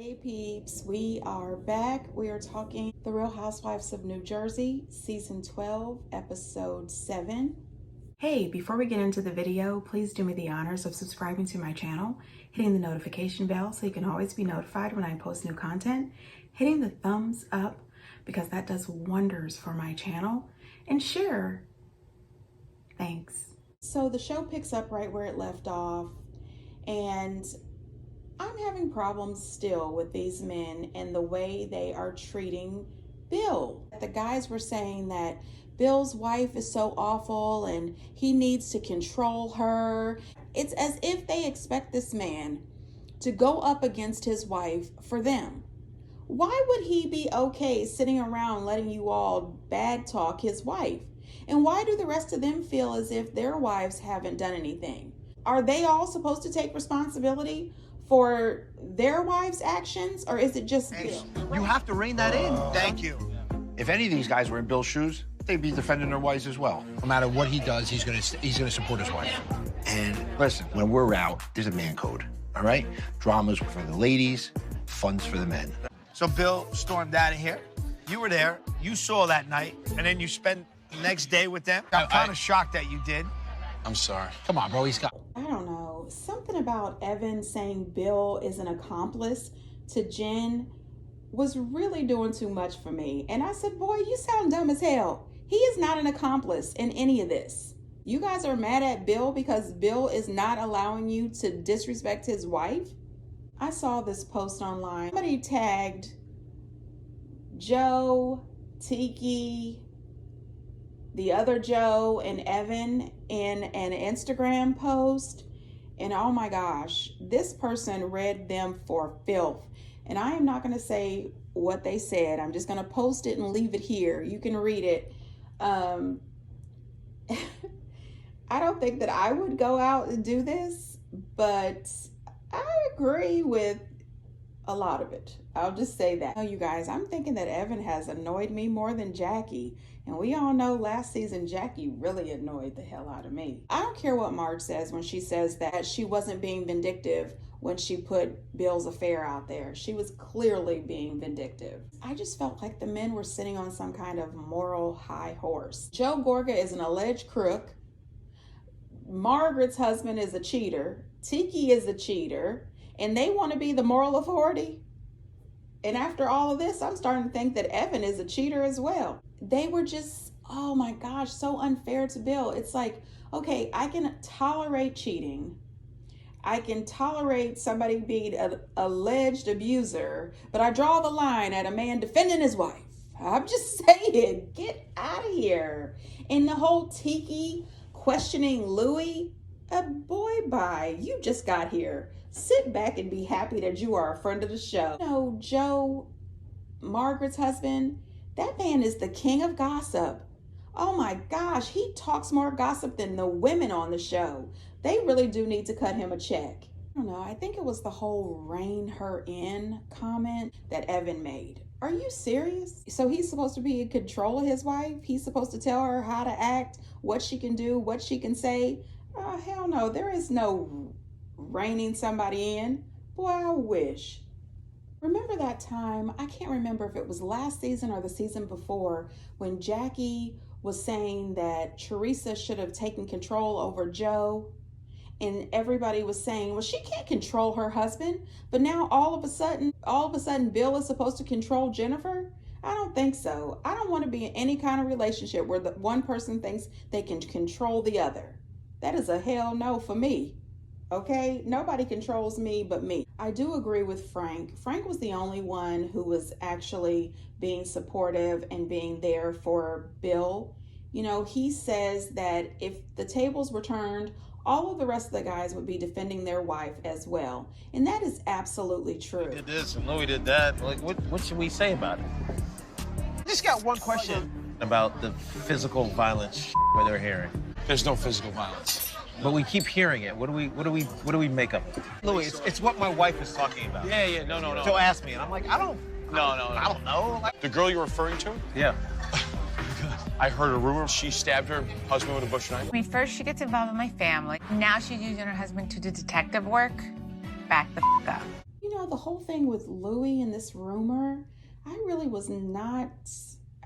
Hey peeps, we are back. We are talking The Real Housewives of New Jersey, Season 12, Episode 7. Hey, before we get into the video, please do me the honors of subscribing to my channel, hitting the notification bell so you can always be notified when I post new content, hitting the thumbs up because that does wonders for my channel, and share. Thanks. So the show picks up right where it left off, and I'm having problems still with these men and the way they are treating Bill. The guys were saying that Bill's wife is so awful and he needs to control her. It's as if they expect this man to go up against his wife for them. Why would he be okay sitting around letting you all bad talk his wife? And why do the rest of them feel as if their wives haven't done anything? Are they all supposed to take responsibility for their wives' actions, or is it just Bill? You have to rein that in. Thank you. If any of these guys were in Bill's shoes, they'd be defending their wives as well. No matter what he does, he's gonna support his wife. And listen, when we're out, there's a man code, all right? Dramas for the ladies, fun's for the men. So Bill stormed out of here. You were there. You saw that night, and then you spent the next day with them. I'm kind of shocked that you did. I'm sorry. Come on, bro. He's got. I don't know. Something about Evan saying Bill is an accomplice to Jen was really doing too much for me. And I said, boy, you sound dumb as hell. He is not an accomplice in any of this. You guys are mad at Bill because Bill is not allowing you to disrespect his wife? I saw this post online. Somebody tagged Joe, Tiki, the other Joe, and Evan in an Instagram post. And oh my gosh, this person read them for filth. And I am not going to say what they said. I'm just going to post it and leave it here. You can read it. I don't think that I would go out and do this, but I agree with a lot of it. I'll just say that. Oh, you guys, I'm thinking that Evan has annoyed me more than Jackie. And we all know last season, Jackie really annoyed the hell out of me. I don't care what Marge says when she says that she wasn't being vindictive when she put Bill's affair out there. She was clearly being vindictive. I just felt like the men were sitting on some kind of moral high horse. Joe Gorga is an alleged crook. Margaret's husband is a cheater. Tiki is a cheater. And they want to be the moral authority. And after all of this, I'm starting to think that Evan is a cheater as well. They were just, oh my gosh, so unfair to Bill. It's like, okay, I can tolerate cheating. I can tolerate somebody being an alleged abuser, but I draw the line at a man defending his wife. I'm just saying, get out of here. And the whole Tiki questioning Louie, boy, bye, you just got here. Sit back and be happy that you are a friend of the show. You know, Joe, Margaret's husband, that man is the king of gossip. Oh my gosh, he talks more gossip than the women on the show. They really do need to cut him a check. I don't know, I think it was the whole rein her in comment that Evan made. Are you serious? So he's supposed to be in control of his wife? He's supposed to tell her how to act, what she can do, what she can say? Oh, hell no, there is no reining somebody in. Boy, I wish. Remember that time, I can't remember if it was last season or the season before, when Jackie was saying that Teresa should have taken control over Joe, and everybody was saying, well, she can't control her husband, but now all of a sudden Bill is supposed to control Jennifer? I don't think so. I don't want to be in any kind of relationship where the one person thinks they can control the other. That is a hell no for me. Okay, nobody controls me but me. I do agree with Frank. Frank was the only one who was actually being supportive and being there for Bill. You know, he says that if the tables were turned, all of the rest of the guys would be defending their wife as well. And that is absolutely true. He did this and Louie did that. Like, what should we say about it? I just got one question. About the physical violence where they're hearing. There's no physical violence. But we keep hearing it. What do we make of it? Louie, it's what my wife is talking about. Yeah, no. Joe asked me, and I'm like, I don't know. Like, The girl you're referring to? Yeah. I heard a rumor she stabbed her husband with a bush knife. I mean, first she gets involved with my family. Now she's using her husband to do detective work. Back the up. You know, the whole thing with Louie and this rumor, I really was not,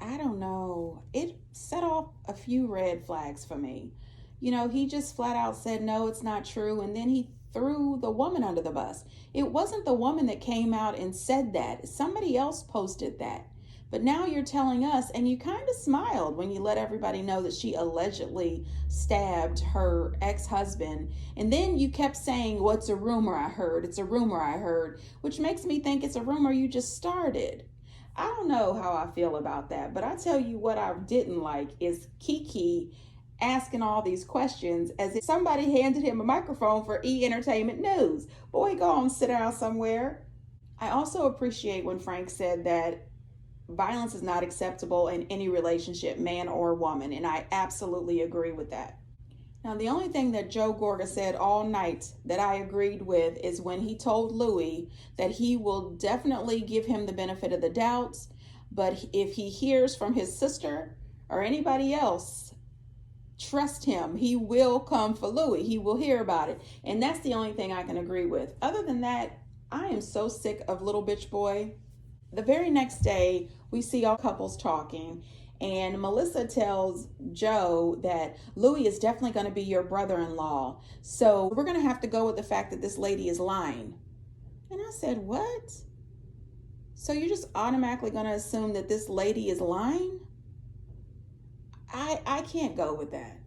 I don't know. It set off a few red flags for me. He just flat out said, no, it's not true. And then he threw the woman under the bus. It wasn't the woman that came out and said that. Somebody else posted that. But now you're telling us, and you kind of smiled when you let everybody know that she allegedly stabbed her ex-husband. And then you kept saying, well, it's a rumor I heard. It's a rumor I heard, which makes me think it's a rumor you just started. I don't know how I feel about that, but I tell you what I didn't like is Kiki asking all these questions as if somebody handed him a microphone for E! Entertainment News. Boy, go on, sit down somewhere. I also appreciate when Frank said that violence is not acceptable in any relationship, man or woman, and I absolutely agree with that. Now, the only thing that Joe Gorga said all night that I agreed with is when he told Louie that he will definitely give him the benefit of the doubt, but if he hears from his sister or anybody else, trust him, he will come for Louie. He will hear about it. And that's the only thing I can agree with. Other than that, I am so sick of little bitch boy. The very next day, we see all couples talking, and Melissa tells Joe that Louie is definitely going to be your brother-in-law. So we're going to have to go with the fact that this lady is lying. And I said, what? So you're just automatically going to assume that this lady is lying? I can't go with that.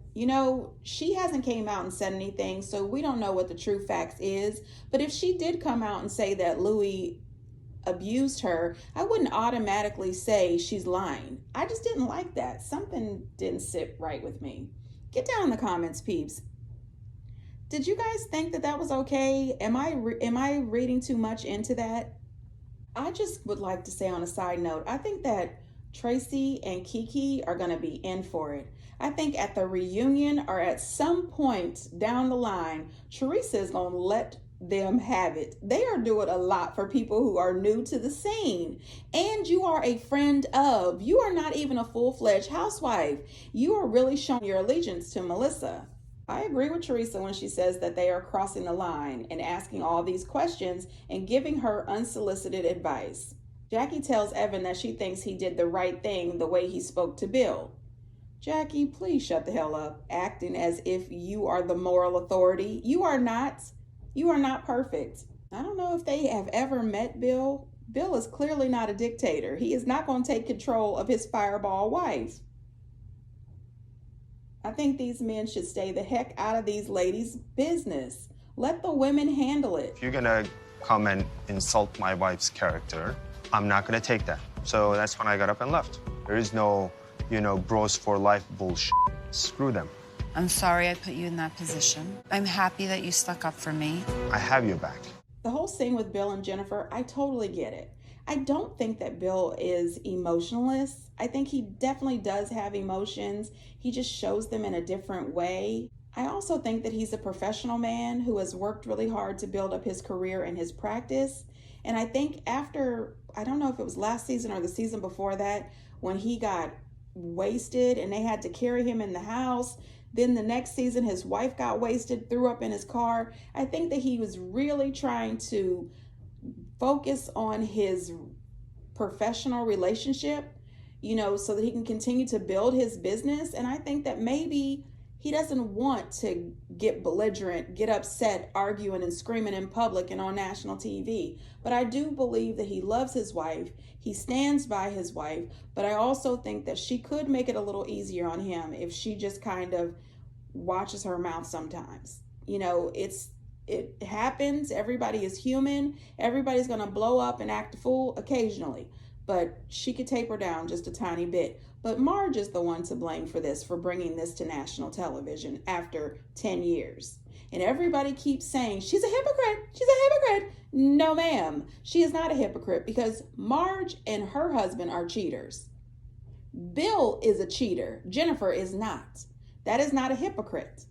She hasn't came out and said anything, so we don't know what the true facts is. But if she did come out and say that Louie abused her, I wouldn't automatically say she's lying. I just didn't like that. Something didn't sit right with me. Get down in the comments, peeps. Did you guys think that that was okay? Am I reading too much into that? I just would like to say on a side note, I think that Tracy and Kiki are going to be in for it. I think at the reunion or at some point down the line, Teresa is going to let them have it. They are doing a lot for people who are new to the scene, and you are a friend of. You are not even a full-fledged housewife. You are really showing your allegiance to Melissa. I agree with Teresa when she says that they are crossing the line and asking all these questions and giving her unsolicited advice. Jackie tells Evan that she thinks he did the right thing the way he spoke to Bill. Jackie, please shut the hell up, acting as if you are the moral authority. You are not. You are not perfect. I don't know if they have ever met Bill. Bill is clearly not a dictator. He is not going to take control of his fireball wife. I think these men should stay the heck out of these ladies' business. Let the women handle it. If you're gonna come and insult my wife's character, I'm not gonna take that. So that's when I got up and left. There is no, bros for life bullshit. Screw them. I'm sorry I put you in that position. I'm happy that you stuck up for me. I have your back. The whole scene with Bill and Jennifer, I totally get it. I don't think that Bill is emotionless. I think he definitely does have emotions. He just shows them in a different way. I also think that he's a professional man who has worked really hard to build up his career and his practice. And I think after, I don't know if it was last season or the season before that, when he got wasted and they had to carry him in the house, then the next season, his wife got wasted, threw up in his car. I think that he was really trying to focus on his professional relationship, so that he can continue to build his business. And I think that maybe he doesn't want to get belligerent, get upset, arguing and screaming in public and on national TV. But I do believe that he loves his wife. He stands by his wife. But I also think that she could make it a little easier on him if she just kind of watches her mouth sometimes. It happens. Everybody is human. Everybody's going to blow up and act a fool occasionally. But she could taper down just a tiny bit. But Marge is the one to blame for this, for bringing this to national television after 10 years. And everybody keeps saying, she's a hypocrite. She's a hypocrite. No, ma'am. She is not a hypocrite because Marge and her husband are cheaters. Bill is a cheater. Jennifer is not. That is not a hypocrite.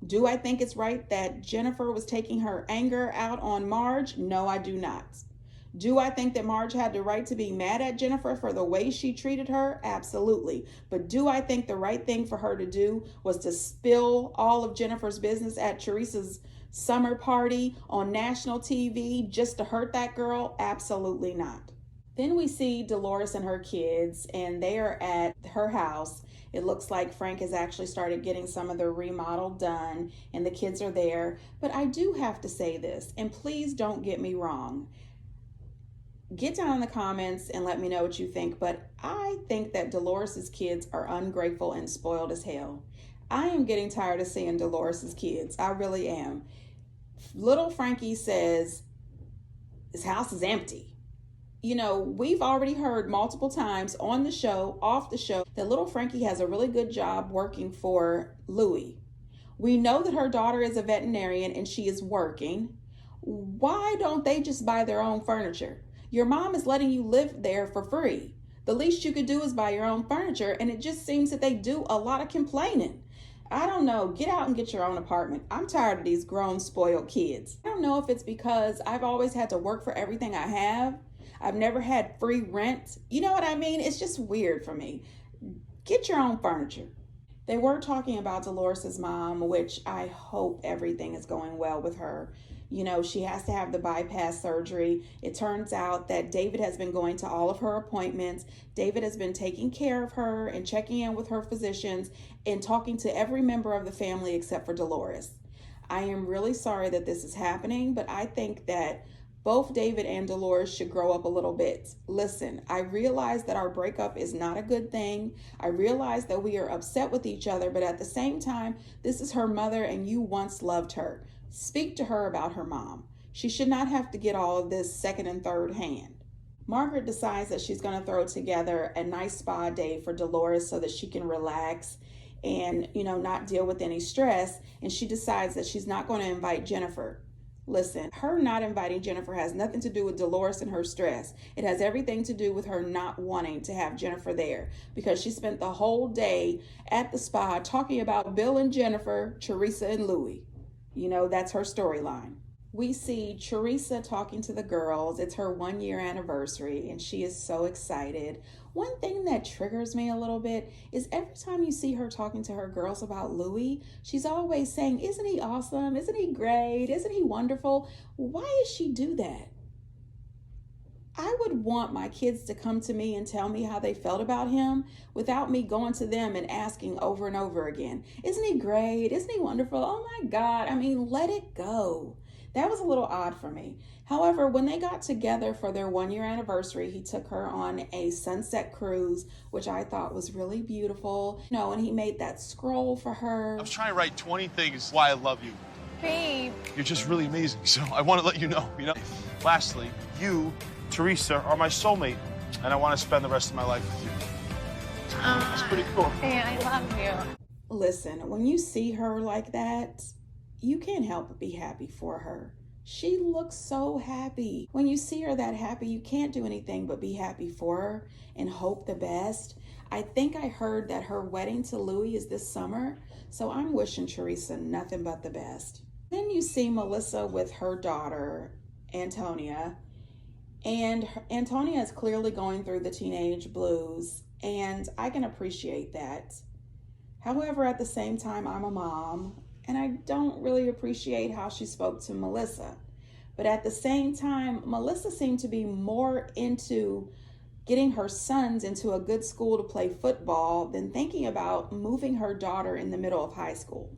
Do I think it's right that Jennifer was taking her anger out on Marge? No, I do not. Do I think that Marge had the right to be mad at Jennifer for the way she treated her? Absolutely. But do I think the right thing for her to do was to spill all of Jennifer's business at Teresa's summer party on national TV just to hurt that girl? Absolutely not. Then we see Dolores and her kids, and they are at her house. It looks like Frank has actually started getting some of the remodel done, and the kids are there. But I do have to say this, and please don't get me wrong. Get down in the comments and let me know what you think, but I think that Dolores's kids are ungrateful and spoiled as hell. I am getting tired of seeing Dolores's kids. I really am. Little Frankie says, his house is empty. You know, we've already heard multiple times on the show, off the show, that little Frankie has a really good job working for Louie. We know that her daughter is a veterinarian and she is working. Why don't they just buy their own furniture? Your mom is letting you live there for free. The least you could do is buy your own furniture, and it just seems that they do a lot of complaining. I don't know, get out and get your own apartment. I'm tired of these grown, spoiled kids. I don't know if it's because I've always had to work for everything I have. I've never had free rent. You know what I mean? It's just weird for me. Get your own furniture. They were talking about Dolores's mom, which I hope everything is going well with her. You know, she has to have the bypass surgery. It turns out that David has been going to all of her appointments. David has been taking care of her and checking in with her physicians and talking to every member of the family except for Dolores. I am really sorry that this is happening, but I think that both David and Dolores should grow up a little bit. Listen, I realize that our breakup is not a good thing. I realize that we are upset with each other, but at the same time, this is her mother and you once loved her. Speak to her about her mom. She should not have to get all of this second and third hand. Margaret decides that she's going to throw together a nice spa day for Dolores so that she can relax and, you know, not deal with any stress. And she decides that she's not going to invite Jennifer. Listen, her not inviting Jennifer has nothing to do with Dolores and her stress. It has everything to do with her not wanting to have Jennifer there because she spent the whole day at the spa talking about Bill and Jennifer, Teresa and Louie. You know, that's her storyline. We see Teresa talking to the girls. It's her 1-year anniversary and she is so excited. One thing that triggers me a little bit is every time you see her talking to her girls about Louie, she's always saying, isn't he awesome? Isn't he great? Isn't he wonderful? Why does she do that? I would want my kids to come to me and tell me how they felt about him without me going to them and asking over and over again, isn't he great? Isn't he wonderful? Oh my God. I mean, let it go. That was a little odd for me. However, when they got together for their 1-year anniversary, he took her on a sunset cruise, which I thought was really beautiful. You know, and he made that scroll for her. I was trying to write 20 things why I love you. Babe. You're just really amazing, so I want to let you know, Lastly, you, Teresa, are my soulmate, and I want to spend the rest of my life with you. That's pretty cool. Hey, I love you. Listen, when you see her like that, you can't help but be happy for her. She looks so happy. When you see her that happy, you can't do anything but be happy for her and hope the best. I think I heard that her wedding to Louie is this summer, so I'm wishing Teresa nothing but the best. Then you see Melissa with her daughter, Antonia, and Antonia is clearly going through the teenage blues, and I can appreciate that. However, at the same time, I'm a mom, and I don't really appreciate how she spoke to Melissa. But at the same time, Melissa seemed to be more into getting her sons into a good school to play football than thinking about moving her daughter in the middle of high school.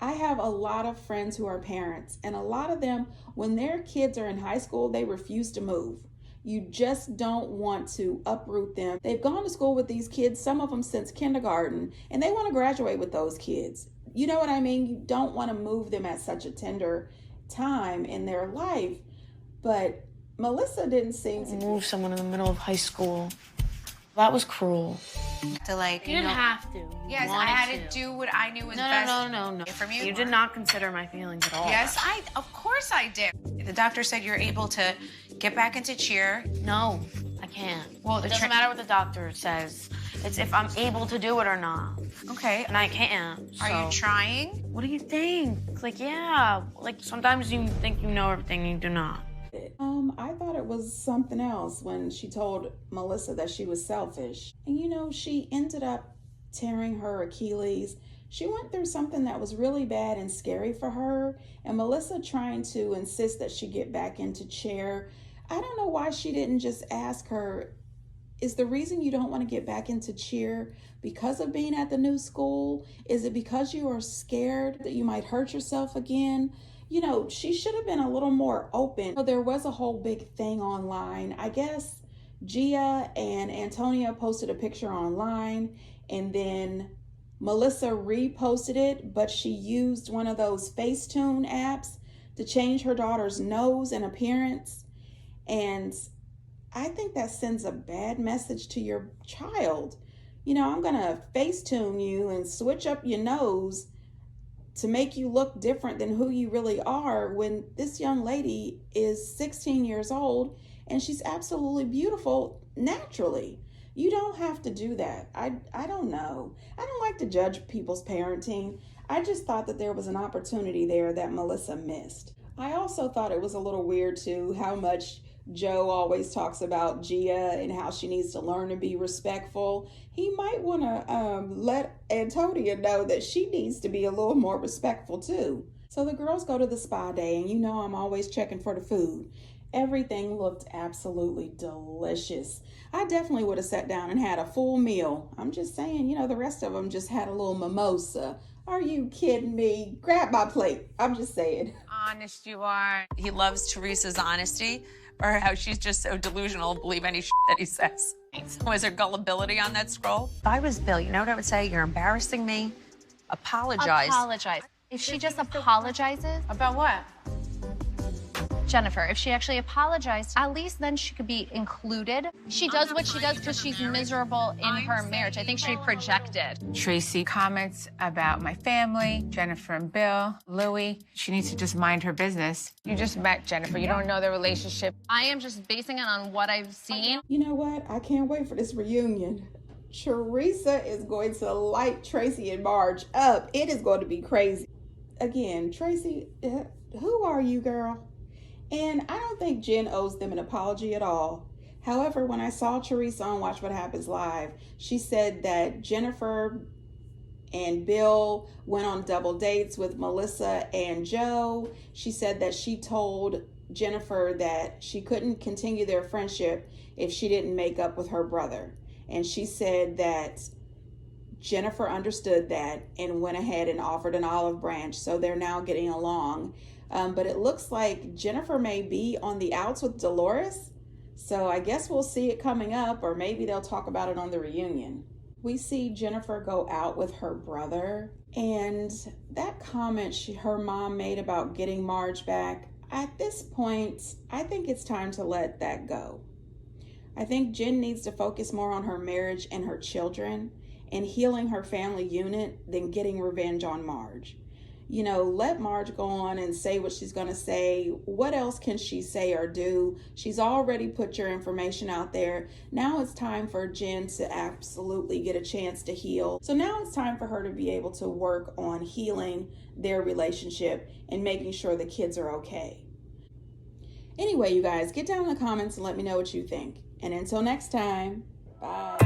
I have a lot of friends who are parents, and a lot of them, when their kids are in high school, they refuse to move. You just don't want to uproot them. They've gone to school with these kids, some of them since kindergarten, and they want to graduate with those kids. You know what I mean? You don't want to move them at such a tender time in their life. But Melissa didn't seem to move someone in the middle of high school. That was cruel. To like, You didn't have to. Yes, I had to do what I knew was best. No. From you. You did not consider my feelings at all. Yes, of course I did. The doctor said you're able to get back into cheer. No, I can't. Well, it doesn't matter what the doctor says. It's if I'm able to do it or not. Okay. And I can't. Are you trying? What do you think? Like, yeah. Like, sometimes you think you know everything, you do not. I thought it was something else when she told Melissa that she was selfish. And you know, she ended up tearing her Achilles. She went through something that was really bad and scary for her. And Melissa trying to insist that she get back into chair. I don't know why she didn't just ask her, is the reason you don't want to get back into cheer because of being at the new school? Is it because you are scared that you might hurt yourself again? You know, she should have been a little more open. There was a whole big thing online. I guess Gia and Antonia posted a picture online, and then Melissa reposted it, but she used one of those Facetune apps to change her daughter's nose and appearance. And I think that sends a bad message to your child. You know, I'm gonna Facetune you and switch up your nose to make you look different than who you really are, when this young lady is 16 years old and she's absolutely beautiful naturally. You don't have to do that. I don't know. I don't like to judge people's parenting. I just thought that there was an opportunity there that Melissa missed. I also thought it was a little weird too how much Joe always talks about Gia and how she needs to learn to be respectful. He might want to let Antonia know that she needs to be a little more respectful too. So the girls go to the spa day, and you know I'm always checking for the food. Everything looked absolutely delicious. I definitely would have sat down and had a full meal. I'm just saying, you know, the rest of them just had a little mimosa. Are you kidding me? Grab my plate. I'm just saying. Honest you are. He loves Teresa's honesty, or how she's just so delusional, believe any shit that he says. Was there gullibility on that scroll? If I was Bill, you know what I would say? You're embarrassing me. Apologize. Apologize. If she just apologizes. About what? Jennifer, if she actually apologized, at least then she could be included. She does what she does because she's miserable in her marriage. I think she projected. Tracy comments about my family, Jennifer and Bill, Louie. She needs to just mind her business. You just met Jennifer. You don't know their relationship. I am just basing it on what I've seen. You know what? I can't wait for this reunion. Teresa is going to light Tracy and Marge up. It is going to be crazy. Again, Tracy, who are you, girl? And I don't think Jen owes them an apology at all. However, when I saw Teresa on Watch What Happens Live, she said that Jennifer and Bill went on double dates with Melissa and Joe. She said that she told Jennifer that she couldn't continue their friendship if she didn't make up with her brother. And she said that Jennifer understood that and went ahead and offered an olive branch. So they're now getting along. But it looks like Jennifer may be on the outs with Dolores. So I guess we'll see it coming up, or maybe they'll talk about it on the reunion. We see Jennifer go out with her brother, and that comment her mom made about getting Marge back, at this point, I think it's time to let that go. I think Jen needs to focus more on her marriage and her children and healing her family unit than getting revenge on Marge. You know, let Marge go on and say what she's going to say. What else can she say or do? She's already put your information out there. Now it's time for Jen to absolutely get a chance to heal. So now it's time for her to be able to work on healing their relationship and making sure the kids are okay. Anyway, you guys, get down in the comments and let me know what you think. And until next time, bye.